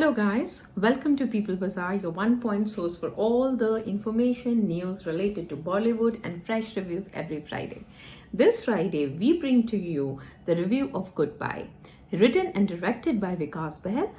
Hello, guys. Welcome to People Bazaar, your one point source for all the information, news related to Bollywood and fresh reviews every Friday. This Friday, we bring to you the review of Goodbye, written and directed by Vikas Bahl,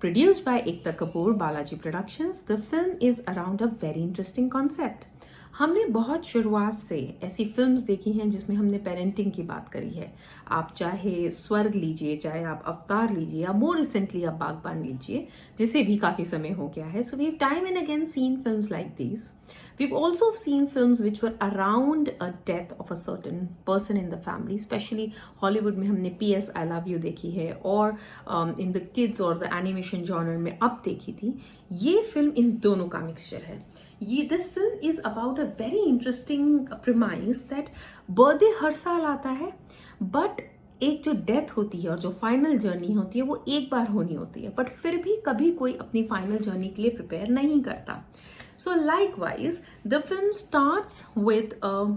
produced by Ekta Kapoor, Balaji Productions. The film is around a very interesting concept. हमने बहुत शुरुआत से ऐसी films देखी हैं जिसमें हमने parenting की बात करी है. आप चाहे स्वर्ग लीजिए, चाहे आप अवतार लीजिए, या मोर रिसेंटली आप बागबान लीजिए, जिसे भी काफी समय हो गया है. So we have time and again seen films like these. We've also seen films which were around a death of a certain person in the family, especially Hollywood में हमने PS I Love You देखी है, और in the kids और the animation genre में अब देखी थी. ये फिल्म इन दोनों का मिक्सचर है. This film is about a very interesting premise that birthday हर साल आता है, बट एक जो डेथ होती है और जो फाइनल जर्नी होती है वो एक बार होनी होती है, बट फिर भी कभी कोई अपनी फाइनल जर्नी के लिए प्रिपेयर नहीं करता. So likewise, the film starts with a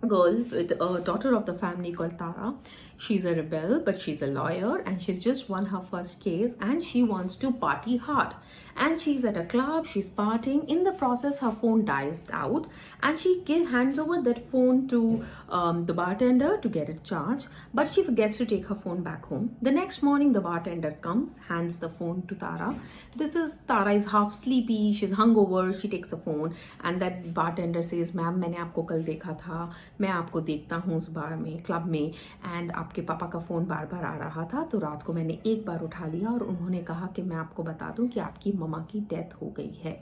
girl, with a daughter of the family called Tara. She's a rebel, but she's a lawyer, and she's just won her first case, and she wants to party hard. And she's at a club, she's partying. In the process, her phone dies out, and she hands over that phone to the bartender to get it charged, but she forgets to take her phone back home. The next morning, the bartender comes, hands the phone to Tara. Tara is half sleepy, she's hungover, she takes the phone, and that bartender says, "Ma'am, मैंने आपको कल देखा था, मैं आपको देखता हूँ उस बार में, क्लब में, एंड आपके पापा का फ़ोन बार बार आ रहा था, तो रात को मैंने एक बार उठा लिया और उन्होंने कहा कि मैं आपको बता दूं कि आपकी मम्मा की डेथ हो गई है."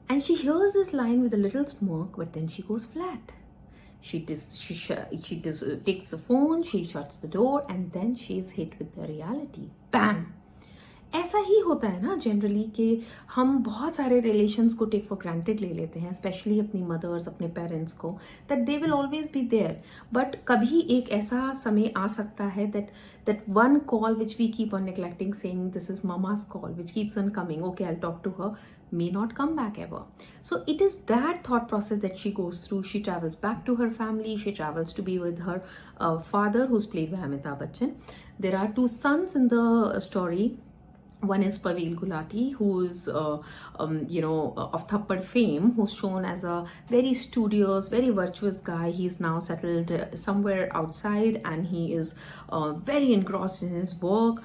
And she hears this line with a little smirk, but then she goes flat. She takes the phone, she shuts the door, and then she's hit with the reality. Bam! ऐसा ही होता है ना generally कि हम बहुत सारे relations को take for granted ले लेते हैं, स्पेशली अपनी मदर्स, अपने पेरेंट्स को, that they will always be there. But कभी एक ऐसा समय आ सकता है that one call which we keep on neglecting, saying this is mama's call, which keeps on coming, okay, I'll talk to her, may not come back ever. So it is that thought process that she goes through. She travels back to her family, she travels to be with her father, who's played by Amitabh Bachchan. There are two sons in the story. One is Pavil Gulati, who's, of Thappad fame, who's shown as a very studious, very virtuous guy. He's now settled somewhere outside, and he is very engrossed in his work.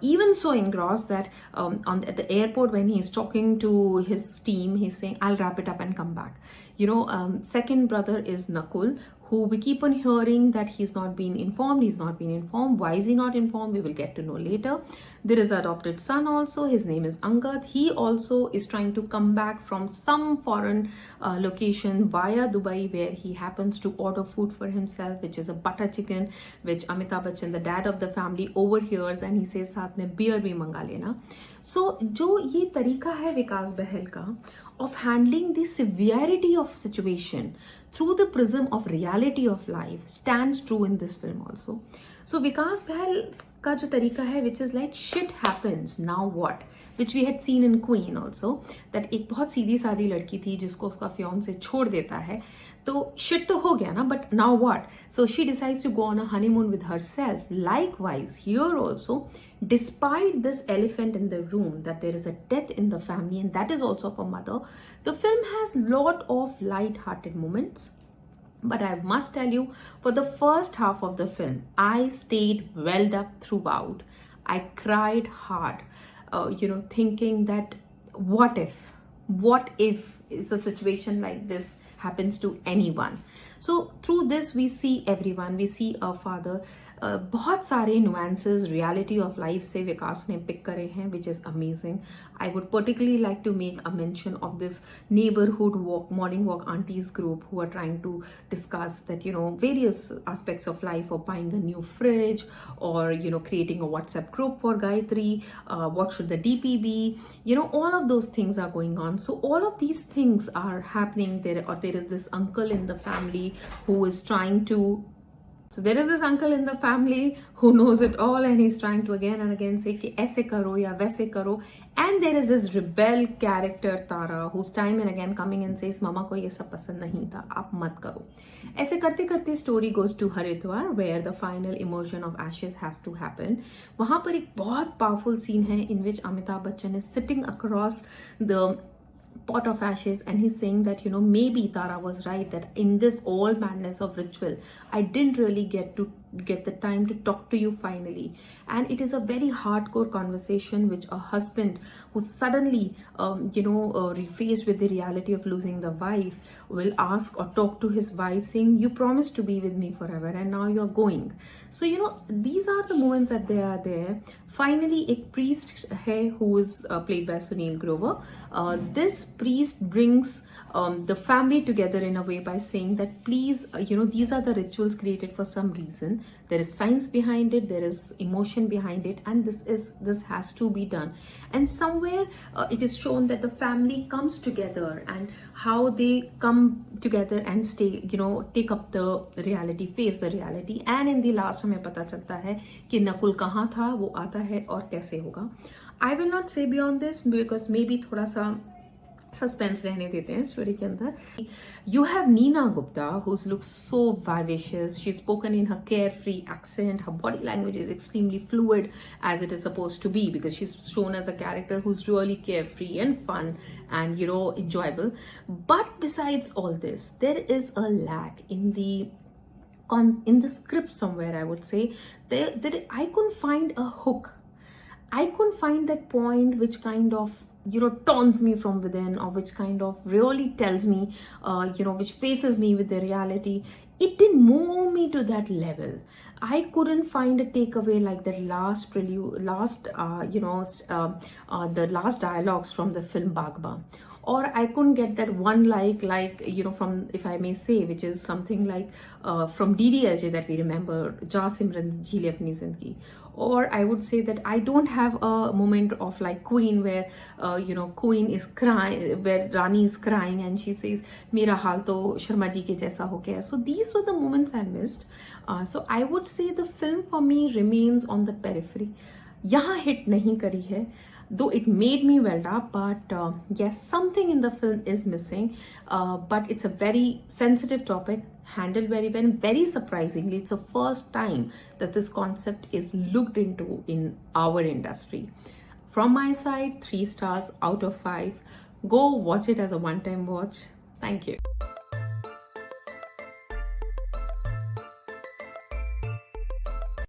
Even so engrossed that at the airport, when he's talking to his team, he's saying, "I'll wrap it up and come back." Second brother is Nakul, who we keep on hearing that he's not been informed. Why is he not informed? We will get to know later. There is an adopted son also. His name is Angad. He also is trying to come back from some foreign location via Dubai, where he happens to order food for himself, which is a butter chicken, which Amitabh Bachchan, the dad of the family, overhears, and he says, "साथ में beer भी मंगा लेना." So जो ये तरीका है विकास बहल का of handling the severity of situation through the prism of reality of life stands true in this film also. So Vikas Bahl का जो तरीका है, which is like shit happens, now what, which we had seen in Queen also, that एक बहुत सीधी सादी लड़की थी जिसको उसका fiance छोड़ देता है, तो shit तो हो गया ना, but now what? So she decides to go on a honeymoon with herself. Likewise here also, despite this elephant in the room, that there is a death in the family, and that is also of a mother, the film has lot of light-hearted moments. But I must tell you, for the first half of the film, I stayed welled up throughout. I cried hard, thinking that what if is a situation like this happens to anyone. So through this we see everyone, we see a father. बहुत सारे nuances reality of life से विकास ने pick करे हैं, which is amazing. I would particularly like to make a mention of this neighborhood walk, morning walk aunties group, who are trying to discuss that, various aspects of life, or buying a new fridge, or, creating a WhatsApp group for Gayatri, what should the DP be, all of those things are going on. So all of these things are happening there, or there is this uncle in the family who is trying to So there is this uncle in the family who knows it all and he's trying to again and again say कि ऐसे करो या वैसे करो. And there is this rebel character Tara who's time and again coming and says मामा को ये सब पसंद नहीं था, आप मत करो. ऐसे करते करते story goes to Haridwar where the final immersion of ashes have to happen. वहाँ पर एक बहुत powerful scene है in which Amitabh Bachchan is sitting across the pot of ashes and he's saying that maybe Tara was right, that in this all madness of ritual I didn't really get the time to talk to you finally. And it is a very hardcore conversation which a husband who suddenly faced with the reality of losing the wife will ask or talk to his wife saying, you promised to be with me forever and now you're going. So these are the moments that they are there. Finally, a priest hai who is played by Sunil Grover. This priest brings the family together in a way by saying that please, these are the rituals created for some reason. There is science behind it, there is emotion behind it, and this has to be done. And somewhere it is shown that the family comes together and how they come together and stay, take up the reality, face the reality. And in the last हमें पता चलता है कि नकुल कहाँ था, वो आता है और कैसे होगा. I will not say beyond this because maybe थोड़ा सा सस्पेंस रहने देते हैं स्टोरी के अंदर. You have Neena Gupta who looks so vivacious. She's spoken in her carefree accent. Her body language is extremely fluid as it is supposed to be because she's shown as a character who's really carefree and fun and enjoyable. But besides all this, there is a lack in the script somewhere. I would say that I couldn't find a hook. I couldn't find that point which kind of taunts me from within, or which kind of really tells me, which faces me with the reality. It didn't move me to that level. I couldn't find a takeaway like the last prelude, the last dialogues from the film Bagba. Or I couldn't get that one from, if I may say, which is something like from DDLJ that we remember, Ja Simran Ji Le Apni Zindagi. Or I would say that I don't have a moment of like Queen where, Queen is crying, where Rani is crying and she says, Mera haal to Sharma ji ke jaisa ho gaya. So these were the moments I missed. So I would say the film for me remains on the periphery. Yahan hit nahi kari hai. Though it made me well up, but yes, something in the film is missing. But it's a very sensitive topic, handled very well. Very surprisingly, it's the first time that this concept is looked into in our industry. From my side, 3 stars out of 5. Go watch it as a one-time watch. Thank you.